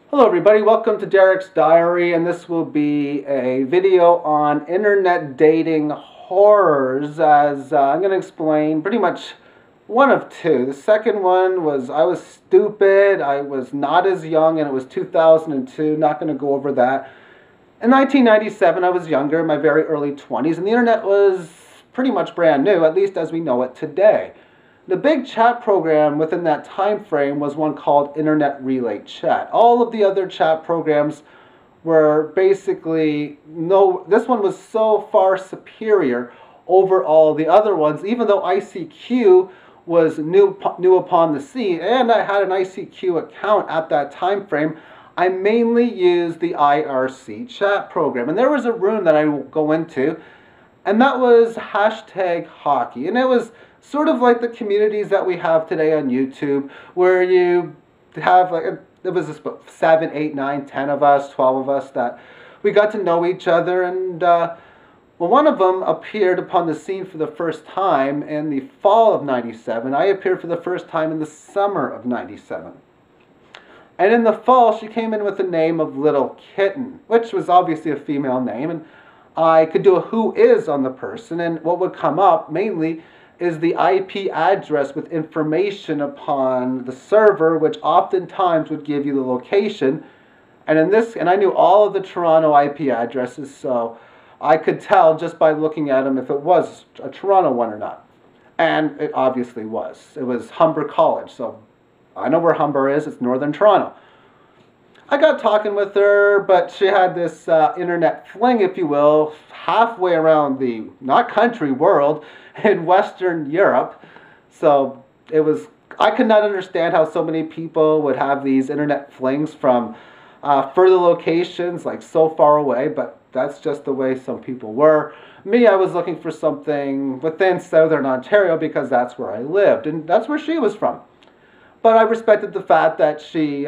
Hello everybody, welcome to Derek's Diary, and this will be a video on internet dating horrors, as I'm going to explain pretty much one of two. The second one was I was stupid, I was not as young, and it was 2002, not going to go over that. In 1997 I was younger, in my very early 20s, and the internet was pretty much brand new, at least as we know it today. The big chat program within that time frame was one called Internet Relay Chat. All of the other chat programs were basically, this one was so far superior over all the other ones, even though ICQ was new upon the scene, and I had an ICQ account at that time frame. I mainly used the IRC chat program, and there was a room that I will go into, and that was #hockey, and it was sort of like the communities that we have today on YouTube, where you have there was this 7, 8, 9, 10 of us, 12 of us that we got to know each other, and well, one of them appeared upon the scene for the first time in the fall of '97. I appeared for the first time in the summer of '97. And in the fall, she came in with the name of Little Kitten, which was obviously a female name, and I could do a who is on the person, and what would come up mainly is the IP address with information upon the server, which oftentimes would give you the location. And I knew all of the Toronto IP addresses, so I could tell just by looking at them if it was a Toronto one or not. And it obviously was. It was Humber College, so I know where Humber is. It's northern Toronto. I got talking with her, but she had this internet fling, if you will, halfway around the, not country, world, in Western Europe. So I could not understand how so many people would have these internet flings from further locations, like so far away, but that's just the way some people were. Me, I was looking for something within Southern Ontario because that's where I lived, and that's where she was from. But I respected the fact that she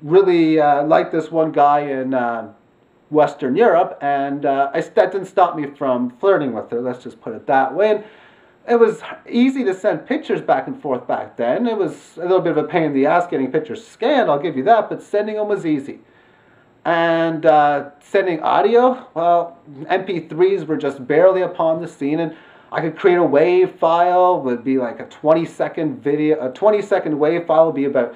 really liked this one guy in Western Europe, and that didn't stop me from flirting with her, let's just put it that way. And it was easy to send pictures back and forth back then. It was a little bit of a pain in the ass getting pictures scanned, I'll give you that, but sending them was easy. And sending audio, well, MP3s were just barely upon the scene, and I could create a WAV file, would be like a 20-second video, a 20-second WAV file would be about,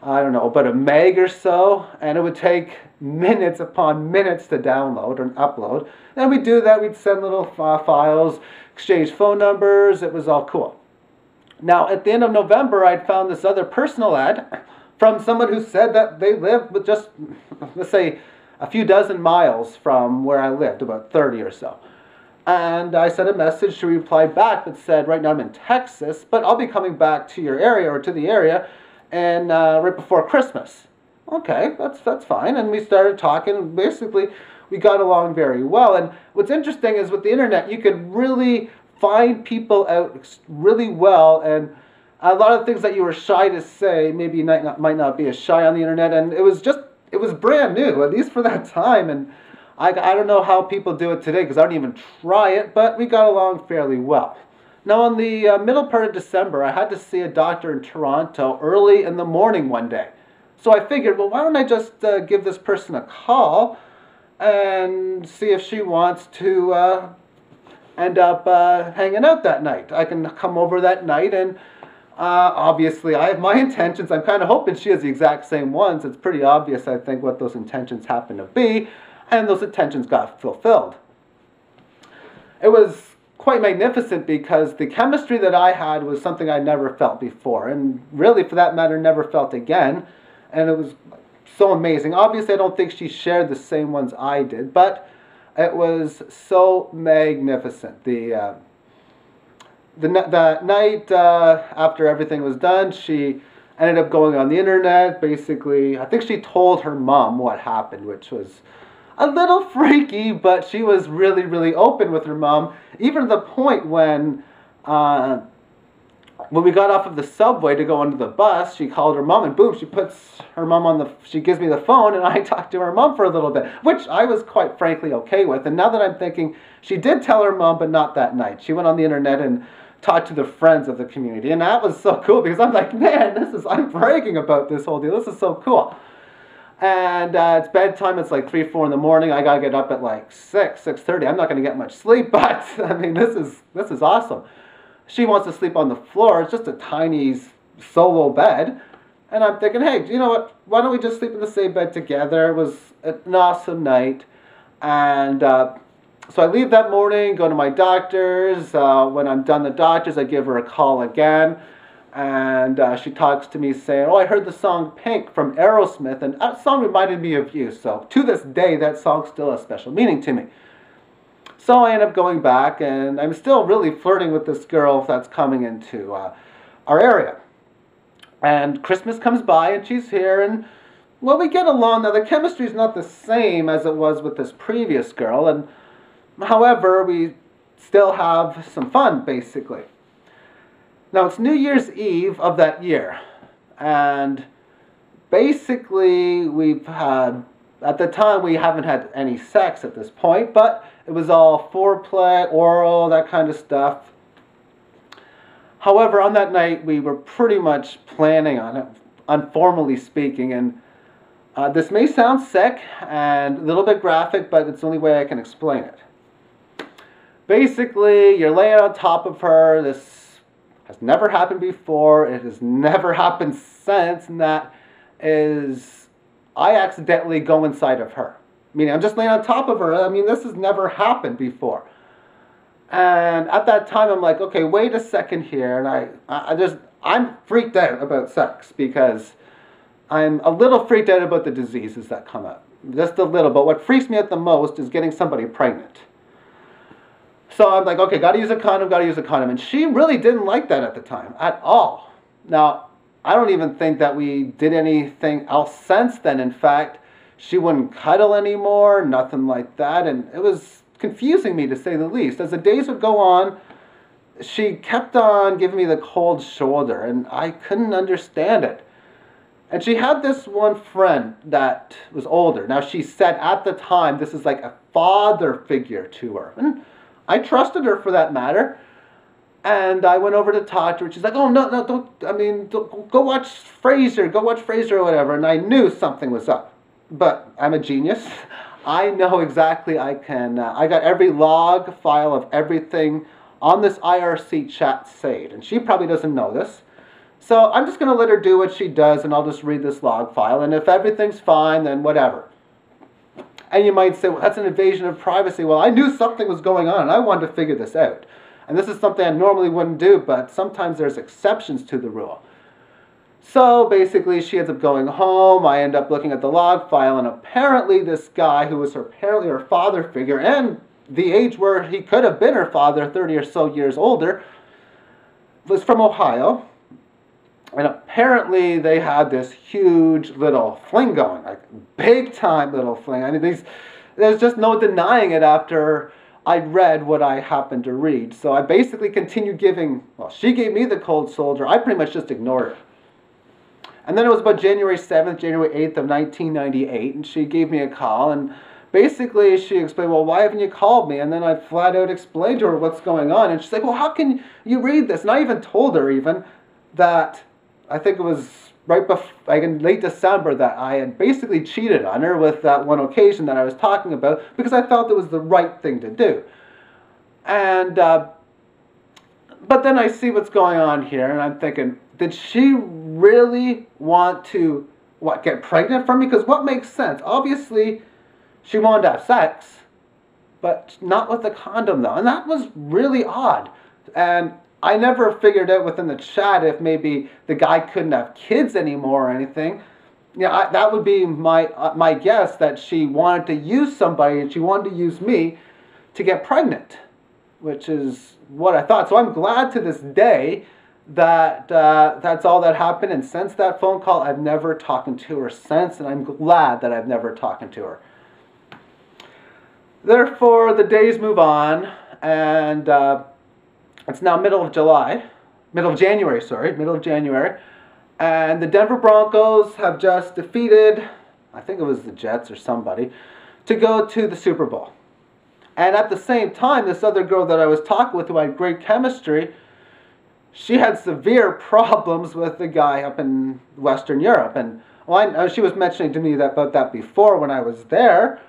I don't know, about a meg or so, and it would take minutes upon minutes to download or upload. And we'd do that, we'd send little files, exchange phone numbers, it was all cool. Now, at the end of November, I'd found this other personal ad from someone who said that they lived with just, let's say, a few dozen miles from where I lived, about 30 or so. And I sent a message, she replied back that said, right now I'm in Texas, but I'll be coming back to your area, or to the area, and right before Christmas. Okay, that's fine. And we started talking, and basically we got along very well. And what's interesting is with the internet, you could really find people out really well, and a lot of things that you were shy to say, maybe you might not be as shy on the internet, and it was brand new, at least for that time. And I don't know how people do it today, because I don't even try it, but we got along fairly well. Now, on the middle part of December, I had to see a doctor in Toronto early in the morning one day. So I figured, well, why don't I just give this person a call and see if she wants to end up hanging out that night. I can come over that night, and obviously I have my intentions. I'm kind of hoping she has the exact same ones. It's pretty obvious, I think, what those intentions happen to be, and those intentions got fulfilled. It was quite magnificent because the chemistry that I had was something I never felt before, and really, for that matter, never felt again. And it was so amazing. Obviously, I don't think she shared the same ones I did, but it was so magnificent. The night after everything was done, she ended up going on the internet. Basically, I think she told her mom what happened, which was a little freaky, but she was really, really open with her mom, even to the point when we got off of the subway to go onto the bus, she called her mom, and boom, she puts her mom on she gives me the phone, and I talked to her mom for a little bit, which I was quite frankly okay with. And now that I'm thinking, she did tell her mom, but not that night. She went on the internet and talked to the friends of the community, and that was so cool, because I'm like, man, I'm bragging about this whole deal. This is so cool. And it's bedtime. It's like 3, 4 in the morning. I gotta get up at like 6:30. I'm not gonna get much sleep, but I mean, this is awesome. She wants to sleep on the floor. It's just a tiny solo bed. And I'm thinking, hey, you know what? Why don't we just sleep in the same bed together? It was an awesome night. And so I leave that morning, go to my doctor's. When I'm done the doctor's, I give her a call again. And she talks to me saying, oh, I heard the song Pink from Aerosmith, and that song reminded me of you. So to this day, that song still has special meaning to me. So I end up going back, and I'm still really flirting with this girl that's coming into our area. And Christmas comes by, and she's here, and well, we get along. Now, the chemistry is not the same as it was with this previous girl, and however, we still have some fun, basically. Now, it's New Year's Eve of that year, and basically we've had, at the time we haven't had any sex at this point, but it was all foreplay, oral, that kind of stuff. However, on that night we were pretty much planning on it, informally speaking, and this may sound sick and a little bit graphic, but it's the only way I can explain it. Basically, you're laying on top of her. This has never happened before. It has never happened since, and that is, I accidentally go inside of her. Meaning, I'm just laying on top of her. I mean, this has never happened before. And at that time, I'm like, okay, wait a second here. And I'm freaked out about sex because I'm a little freaked out about the diseases that come up. Just a little. But what freaks me out the most is getting somebody pregnant. So I'm like, okay, gotta use a condom. And she really didn't like that at the time, at all. Now, I don't even think that we did anything else since then. In fact, she wouldn't cuddle anymore, nothing like that. And it was confusing me, to say the least. As the days would go on, she kept on giving me the cold shoulder, and I couldn't understand it. And she had this one friend that was older. Now, she said at the time, this is like a father figure to her. And I trusted her for that matter. And I went over to talk to her. She's like, oh, no, don't, go watch Frasier or whatever. And I knew something was up. But I'm a genius. I know exactly I got every log file of everything on this IRC chat saved. And she probably doesn't know this. So I'm just going to let her do what she does, and I'll just read this log file. And if everything's fine, then whatever. And you might say, well, that's an invasion of privacy. Well, I knew something was going on, and I wanted to figure this out. And this is something I normally wouldn't do, but sometimes there's exceptions to the rule. So basically, she ends up going home. I end up looking at the log file, and apparently this guy, who was apparently her father figure, and the age where he could have been her father, 30 or so years older, was from Ohio. And apparently they had this huge little fling going, like big time little fling. I mean, there's just no denying it after I read what I happened to read. So I basically continued giving, well, she gave me the cold shoulder. I pretty much just ignored her. And then it was about January 7th, January 8th of 1998, and she gave me a call, and basically she explained, well, why haven't you called me? And then I flat out explained to her what's going on, and she's like, well, how can you read this? And I even told her that I think it was right before, like in late December, that I had basically cheated on her with that one occasion that I was talking about, because I felt it was the right thing to do. And but then I see what's going on here, and I'm thinking, did she really want to get pregnant from me? Because what makes sense? Obviously, she wanted to have sex, but not with a condom, though, and that was really odd. And I never figured out within the chat if maybe the guy couldn't have kids anymore or anything. Yeah, that would be my guess, that she wanted to use somebody, and she wanted to use me to get pregnant, which is what I thought. So I'm glad to this day that that's all that happened. And since that phone call, I've never talked to her since, and I'm glad that I've never talked to her. Therefore, the days move on, and it's now middle of January, and the Denver Broncos have just defeated, I think it was the Jets or somebody, to go to the Super Bowl. And at the same time, this other girl that I was talking with, who had great chemistry, she had severe problems with the guy up in Western Europe. And Well, she was mentioning to me about that before when I was there.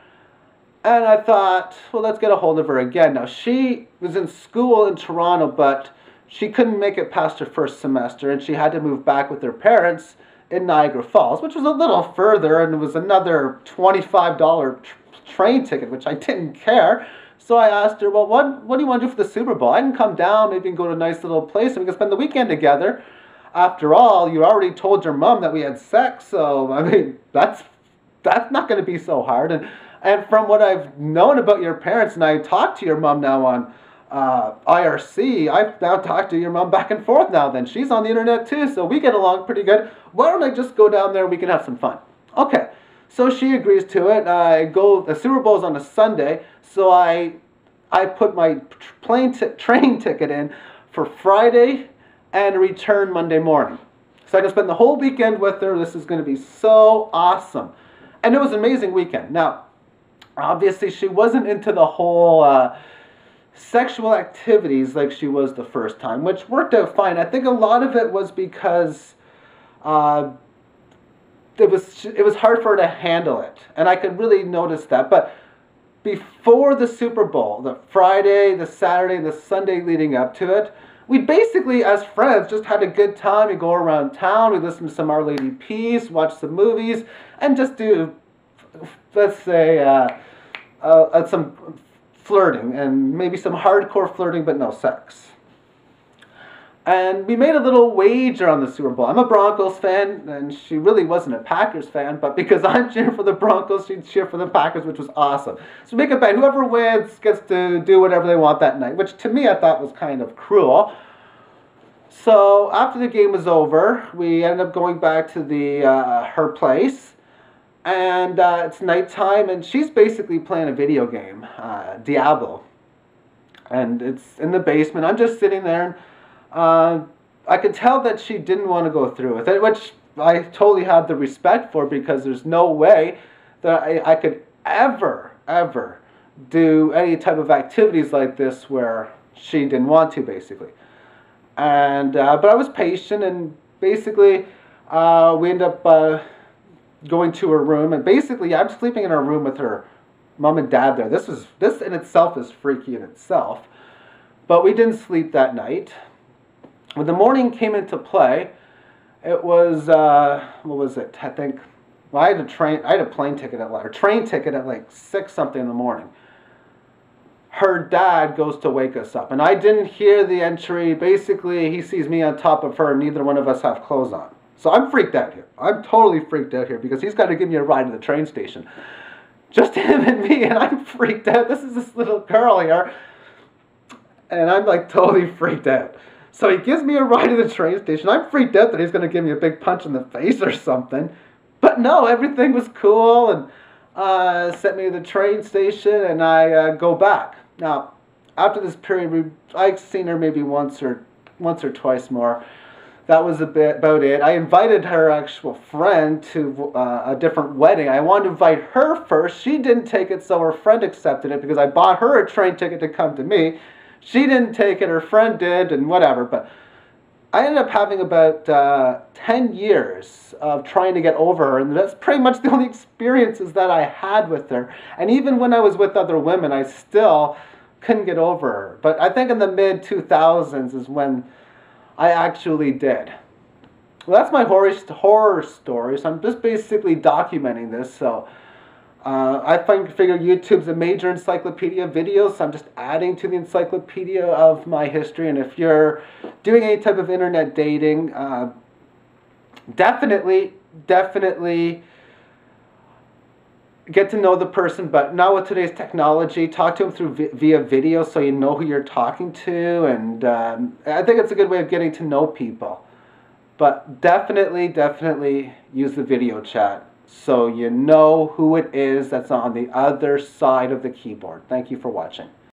And I thought, well, let's get a hold of her again. Now, she was in school in Toronto, but she couldn't make it past her first semester, and she had to move back with her parents in Niagara Falls, which was a little further, and it was another $25 train ticket, which I didn't care. So I asked her, well, what do you want to do for the Super Bowl? I can come down, maybe we can go to a nice little place, and we can spend the weekend together. After all, you already told your mom that we had sex, so, I mean, that's not going to be so hard. And from what I've known about your parents, and I talked to your mom now on IRC, I've now talked to your mom back and forth now then. She's on the internet too, so we get along pretty good. Why don't I just go down there and we can have some fun? Okay, so she agrees to it. The Super Bowl's on a Sunday, so I put my train ticket in for Friday and return Monday morning. So I can spend the whole weekend with her. This is going to be so awesome. And it was an amazing weekend. Now, obviously, she wasn't into the whole sexual activities like she was the first time, which worked out fine. I think a lot of it was because it was hard for her to handle it, and I could really notice that. But before the Super Bowl, the Friday, the Saturday, the Sunday leading up to it, we basically, as friends, just had a good time. We go around town, we listen to some Our Lady Peace, watch some movies, and just do, let's say, some flirting, and maybe some hardcore flirting, but no sex. And we made a little wager on the Super Bowl. I'm a Broncos fan, and she really wasn't a Packers fan, but because I'm cheering for the Broncos, she'd cheer for the Packers, which was awesome. So make a bet. Whoever wins gets to do whatever they want that night, which to me I thought was kind of cruel. So after the game was over, we ended up going back to her place, and it's nighttime, and she's basically playing a video game, Diablo. And it's in the basement. I'm just sitting there, and I could tell that she didn't want to go through with it, which I totally had the respect for, because there's no way that I could ever do any type of activities like this where she didn't want to, basically. And but I was patient, and basically we ended up going to her room, and basically I'm sleeping in her room with her mom and dad there. This in itself is freaky in itself, but we didn't sleep that night. When the morning came into play, it was what was it? I think, well, I had a plane ticket train ticket at like 6 something in the morning. Her dad goes to wake us up, and I didn't hear the entry. Basically, he sees me on top of her, and neither one of us have clothes on. So I'm freaked out here. I'm totally freaked out here, because he's got to give me a ride to the train station. Just him and me, and I'm freaked out. This is this little girl here, and I'm like totally freaked out. So he gives me a ride to the train station. I'm freaked out that he's going to give me a big punch in the face or something. But no, everything was cool, and sent me to the train station, and I go back. Now, after this period, I've seen her maybe once or twice more. That was about it. I invited her actual friend to a different wedding. I wanted to invite her first. She didn't take it, so her friend accepted it, because I bought her a train ticket to come to me. She didn't take it, her friend did, and whatever. But I ended up having about 10 years of trying to get over her, and that's pretty much the only experiences that I had with her. And even when I was with other women, I still couldn't get over her. But I think in the mid-2000s is when I actually did. Well, that's my horror story, so I'm just basically documenting this. So I figure YouTube's a major encyclopedia of videos, so I'm just adding to the encyclopedia of my history. And if you're doing any type of internet dating, definitely get to know the person. But now with today's technology, talk to them through via video, so you know who you're talking to. And I think it's a good way of getting to know people. But definitely use the video chat, so you know who it is that's on the other side of the keyboard. Thank you for watching.